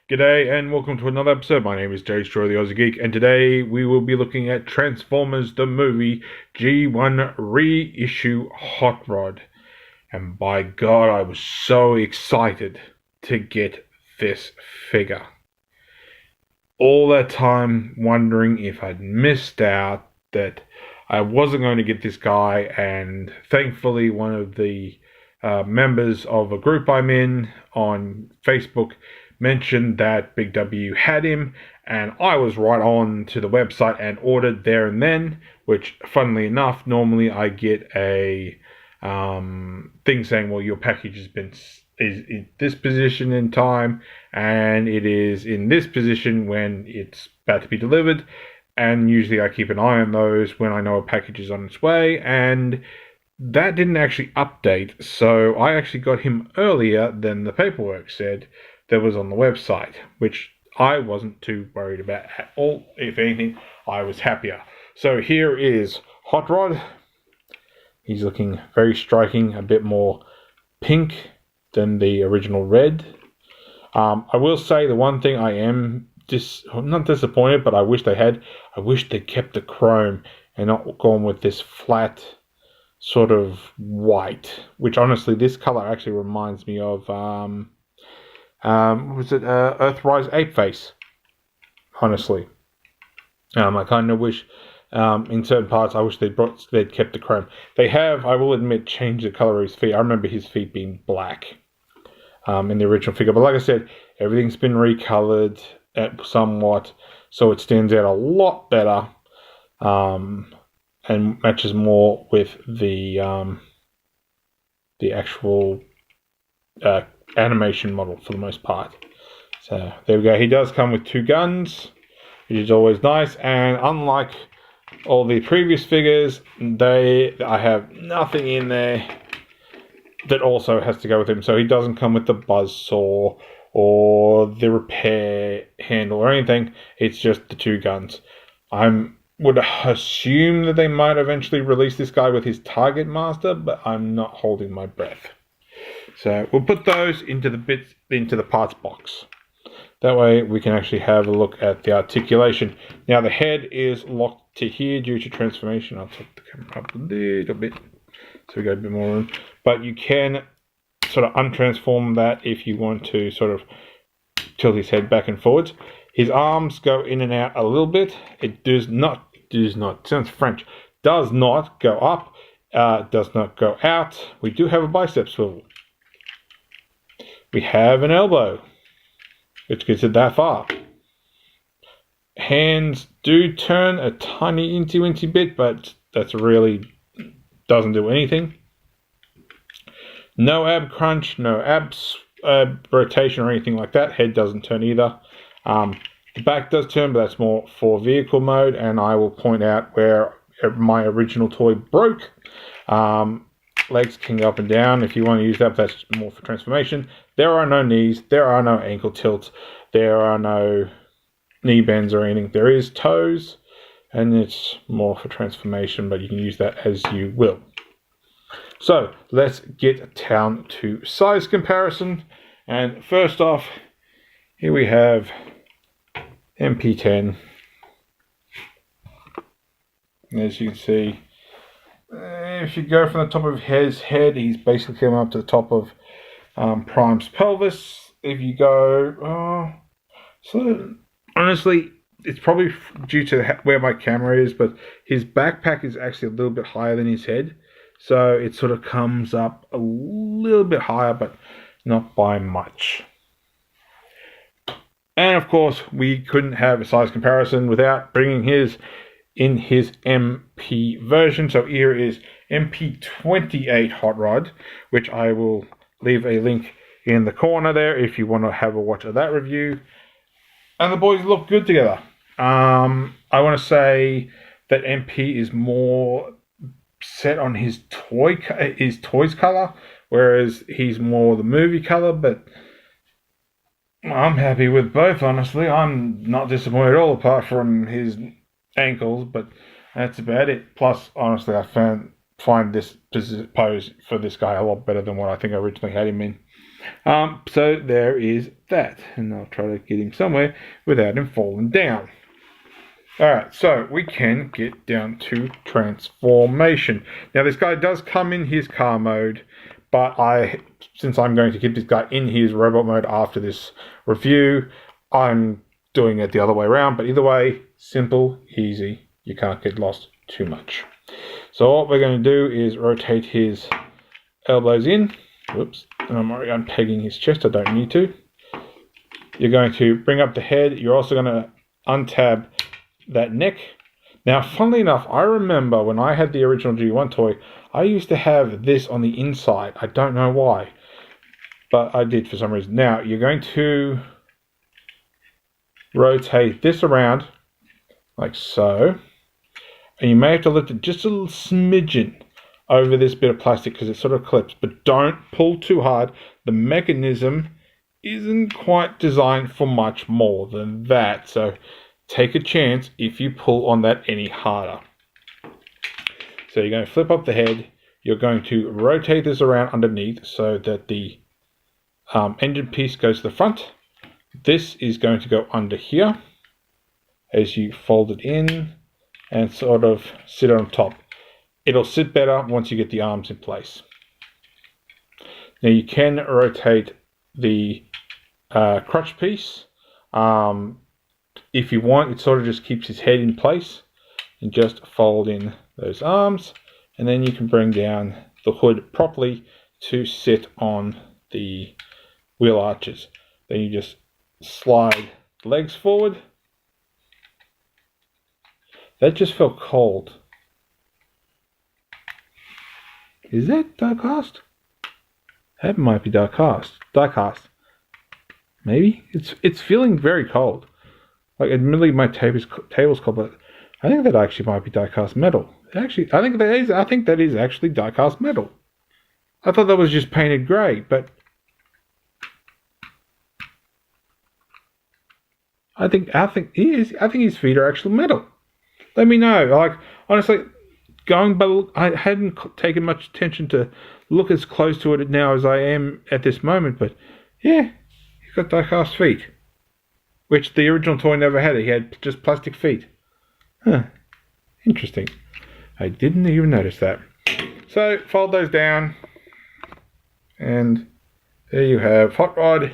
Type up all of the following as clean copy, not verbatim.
G'day and welcome to another episode. My name is Daethstro, the Aussie Geek, and today we will be looking at Transformers the movie G1 Reissue Hot Rod. And by God, I was so excited to get this figure. All that time wondering if I'd missed out, that I wasn't going to get this guy, and thankfully one of the members of a group I'm in on Facebook mentioned that Big W had him, and I was right on to the website and ordered there and then, which, funnily enough, normally I get a thing saying, well, your package is in this position in time, and it is in this position when it's about to be delivered, and usually I keep an eye on those when I know a package is on its way, and that didn't actually update, so I actually got him earlier than the paperwork said that was on the website, which I wasn't too worried about at all. If anything, I was happier. So here is Hot Rod. He's looking very striking, a bit more pink than the original red. I will say the one thing I am not disappointed, but I wish they had. I wish they kept the chrome and not gone with this flat sort of white, which honestly, this color actually reminds me of Earthrise Ape Face, honestly. I kind of wish, in certain parts, I wish they'd kept the chrome. They have, I will admit, changed the color of his feet. I remember his feet being black in the original figure. But like I said, everything's been recolored somewhat, so it stands out a lot better and matches more with the actual animation model for the most part. So there we go. He does come with two guns, which is always nice, and unlike all the previous figures, I have nothing in there that also has to go with him. So he doesn't come with the buzzsaw or the repair handle or anything. It's just the two guns. I would assume that they might eventually release this guy with his Target Master, but I'm not holding my breath. So we'll put those into the parts box. That way we can actually have a look at the articulation. Now the head is locked to here due to transformation. I'll take the camera up a little bit so we got a bit more room. But you can sort of untransform that if you want to sort of tilt his head back and forwards. His arms go in and out a little bit. It does not, sounds French, does not go up, does not go out. We do have a bicep swivel. We have an elbow, which gets it that far. Hands do turn a tiny incy bit, but that's really doesn't do anything. No ab crunch, no abs rotation or anything like that. Head doesn't turn either. The back does turn, but that's more for vehicle mode, and I will point out where my original toy broke. Legs can go up and down if you want to use that, but that's more for transformation. There are no knees, there are no ankle tilts, there are no knee bends or anything. There is toes, and it's more for transformation, but you can use that as you will. So let's get down to size comparison. And first off, here we have MP10. As you can see, if you go from the top of his head, he's basically coming up to the top of Prime's pelvis. If you go, so honestly, it's probably due to where my camera is, but his backpack is actually a little bit higher than his head. So it sort of comes up a little bit higher, but not by much. And of course, we couldn't have a size comparison without bringing his MP version. So here is MP28 Hot Rod, which I will leave a link in the corner there if you want to have a watch of that review. And the boys look good together. I want to say that MP is more set on his toy's color, whereas he's more the movie color, but I'm happy with both, honestly. I'm not disappointed at all, apart from his ankles, but that's about it. Plus, honestly, I find this pose for this guy a lot better than what I think I originally had him in. So there is that, and I'll try to get him somewhere without him falling down. Alright, so we can get down to transformation. Now this guy does come in his car mode, but since I'm going to keep this guy in his robot mode after this review, I'm doing it the other way around. But either way, simple, easy, you can't get lost too much. So what we're going to do is rotate his elbows in. Whoops, and I'm already unpegging his chest, I don't need to. You're going to bring up the head, you're also going to untab that neck. Now, funnily enough, I remember when I had the original G1 toy, I used to have this on the inside. I don't know why, but I did for some reason. Now, you're going to rotate this around like so, and you may have to lift it just a little smidgen over this bit of plastic because it sort of clips, but don't pull too hard. The mechanism isn't quite designed for much more than that, so take a chance if you pull on that any harder. So you're going to flip up the head. You're going to rotate this around underneath so that the engine piece goes to the front. This is going to go under here as you fold it in and sort of sit on top. It'll sit better once you get the arms in place. Now you can rotate the crutch piece. If you want, it sort of just keeps his head in place, and just fold in those arms, and then you can bring down the hood properly to sit on the wheel arches. Then you just slide the legs forward. That just felt cold. Is that die-cast? That might be die-cast. Die-cast. Maybe? It's feeling very cold. Like, admittedly, my table's cold, but I think that actually might be die-cast metal. Actually, I think that is actually die-cast metal. I thought that was just painted grey, but I think he is. I think his feet are actual metal. Let me know. Like, honestly, I hadn't taken much attention to look as close to it now as I am at this moment, but yeah, he's got die-cast feet. Which the original toy never had. He had just plastic feet. Huh. Interesting. I didn't even notice that. So, fold those down. And there you have Hot Rod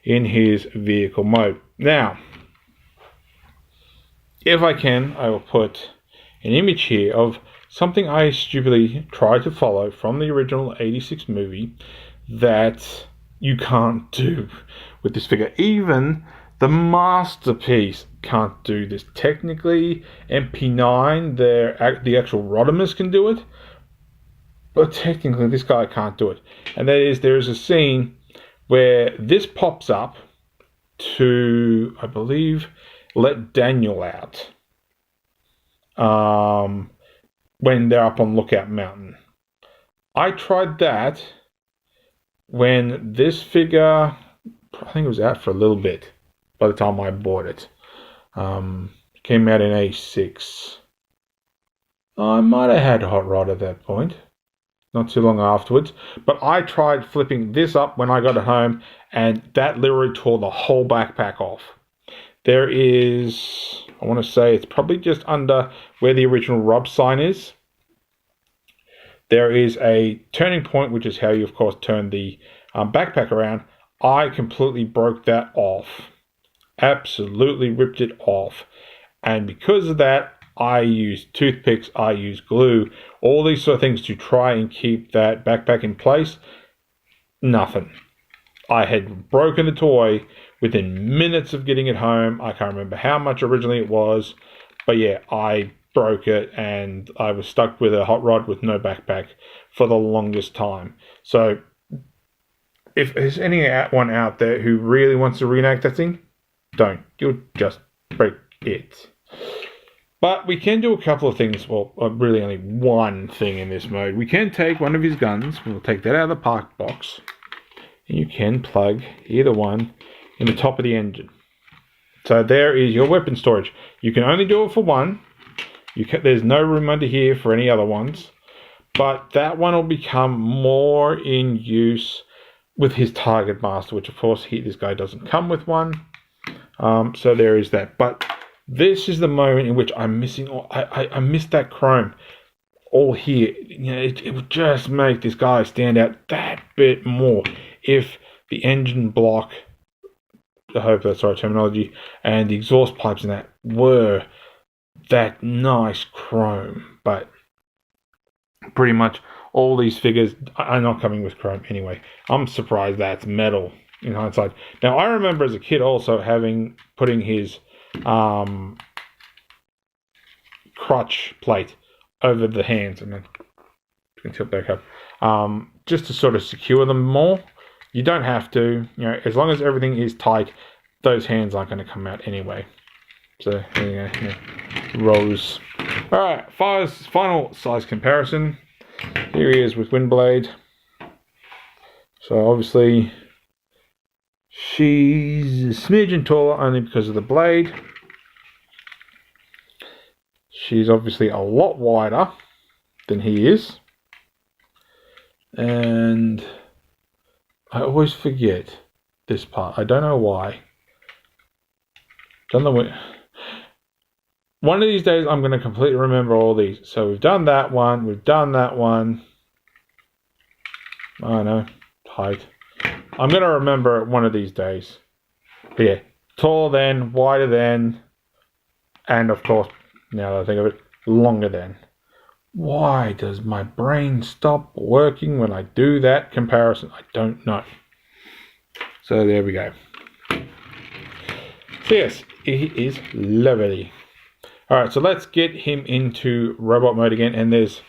in his vehicle mode. Now, if I can, I will put an image here of something I stupidly tried to follow from the original 86 movie that you can't do with this figure. Even the Masterpiece can't do this. Technically, MP9, the actual Rodimus can do it, but technically this guy can't do it. And that is, there is a scene where this pops up to, I believe, let Daniel out when they're up on Lookout Mountain. I tried that when this figure, I think it was out for a little bit by the time I bought it. Came out in 86. I might have had Hot Rod at that point, not too long afterwards. But I tried flipping this up when I got it home, and that literally tore the whole backpack off. There is, I want to say it's probably just under where the original Rob sign is. There is a turning point, which is how you, of course, turn the backpack around. I completely broke that off. Absolutely ripped it off. And because of that, I used toothpicks, I used glue, all these sort of things to try and keep that backpack in place. Nothing. I had broken the toy within minutes of getting it home. I can't remember how much originally it was, but yeah, I broke it and I was stuck with a Hot Rod with no backpack for the longest time. So if there's anyone out there who really wants to reenact that thing, don't. You'll just break it. But we can do a couple of things. Well, really only one thing in this mode. We can take one of his guns. We'll take that out of the park box. And you can plug either one in the top of the engine. So there is your weapon storage. You can only do it for one. There's no room under here for any other ones. But that one will become more in use with his target master, which of course this guy doesn't come with one. So there is that. But this is the moment in which I'm missing. I missed that chrome all here. You know, it would just make this guy stand out that bit more if the engine block, I hope that's the right terminology, and the exhaust pipes and that were that nice chrome. But pretty much all these figures are not coming with chrome anyway. I'm surprised that's metal in hindsight. Now, I remember as a kid also putting his crutch plate over the hands, and then you can tilt back up, just to sort of secure them more. You don't have to, you know, as long as everything is tight, those hands aren't going to come out anyway. So there you go, yeah. Rose. All right, final size comparison. Here he is with Windblade. So obviously she's a smidgen taller only because of the blade. She's obviously a lot wider than he is. And I always forget this part. I don't know why. Don't know what. One of these days I'm going to completely remember all these. So we've done that one. We've done that one. I know. Height. I'm going to remember it one of these days. But yeah. Taller than, wider than, and of course, now that I think of it, longer than. Why does my brain stop working when I do that comparison? I don't know. So there we go. So yes, he is lovely. Alright, so let's get him into robot mode again. And there's,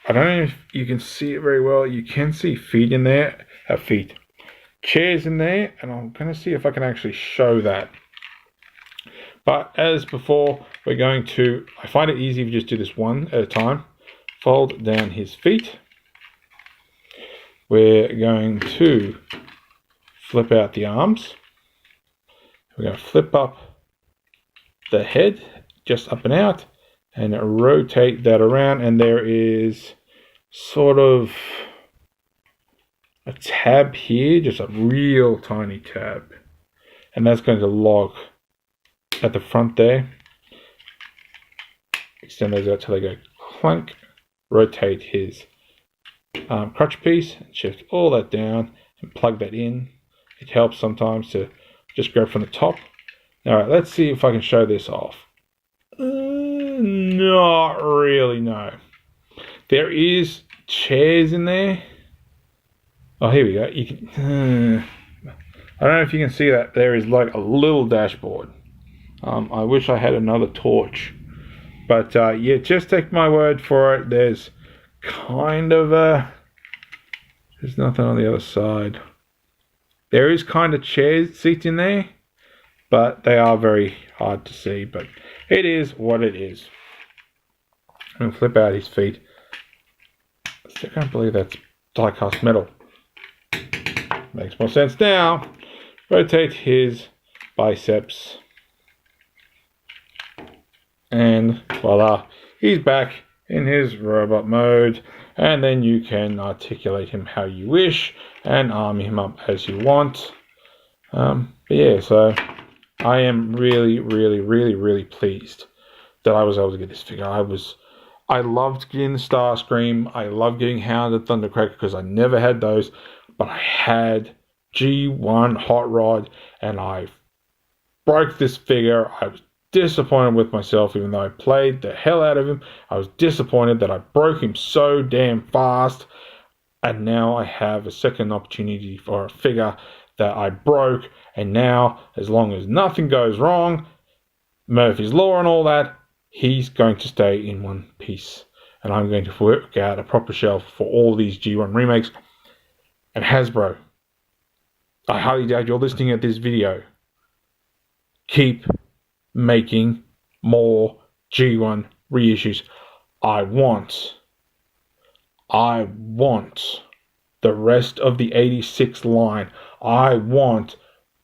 I don't know if you can see it very well. You can see feet in there. Chairs in there. And I'm going to see if I can actually show that. But as before, we're going to, I find it easy if you just do this one at a time. Fold down his feet. We're going to flip out the arms. We're going to flip up the head, just up and out, and rotate that around. And there is sort of a tab here, just a real tiny tab. And that's going to lock at the front there. Extend those out till they go clunk. Rotate his crutch piece, and shift all that down and plug that in. It helps sometimes to just grab from the top. Alright, let's see if I can show this off. Not really, no. There is chairs in there. Oh, here we go. You can, I don't know if you can see that. There is like a little dashboard. I wish I had another torch. But yeah, just take my word for it. There's kind of there's nothing on the other side. There is kind of seats in there, but they are very hard to see. But it is what it is. I'm going to flip out his feet. I still can't believe that's die-cast metal. Makes more sense now. Rotate his biceps. And voila, he's back in his robot mode. And then you can articulate him how you wish and arm him up as you want. But yeah, so I am really, really, really, really pleased that I was able to get this figure. I loved getting the Starscream. I loved getting Hound and Thundercracker because I never had those. But I had G1 Hot Rod, and I broke this figure. I was disappointed with myself, even though I played the hell out of him. I was disappointed that I broke him so damn fast. And now I have a second opportunity for a figure that I broke. And now, as long as nothing goes wrong, Murphy's Law and all that, he's going to stay in one piece. And I'm going to work out a proper shelf for all these G1 remakes. And Hasbro, I highly doubt you're listening at this video. Keep making more G1 reissues. I want the rest of the 86 line. I want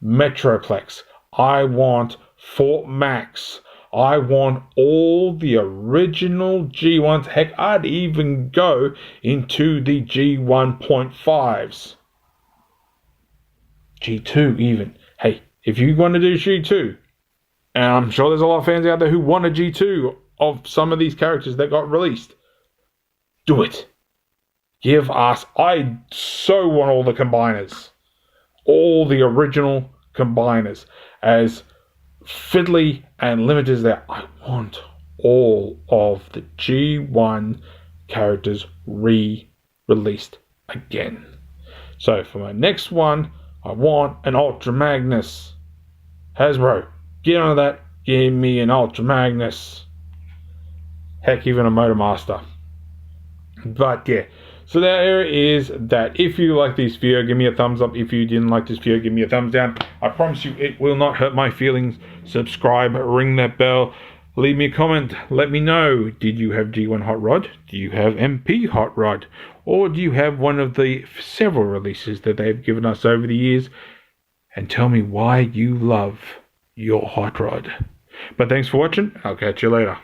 Metroplex. I want Fort Max. I want all the original G1s. Heck, I'd even go into the G1.5s. G2 even. Hey, if you want to do G2, and I'm sure there's a lot of fans out there who want a G2 of some of these characters that got released, do it. Give us, I so want all the combiners. All the original combiners. As fiddly and limited as that, I want all of the G1 characters re-released again. So for my next one, I want an Ultra Magnus. Hasbro, get on that. Give me an Ultra Magnus. Heck, even a Motormaster. But yeah, so there is that. If you like this video, give me a thumbs up. If you didn't like this video, give me a thumbs down. I promise you it will not hurt my feelings. Subscribe, ring that bell, leave me a comment. Let me know, did you have G1 Hot Rod? Do you have MP Hot Rod? Or do you have one of the several releases that they've given us over the years? And tell me why you love your Hot Rod. But thanks for watching. I'll catch you later.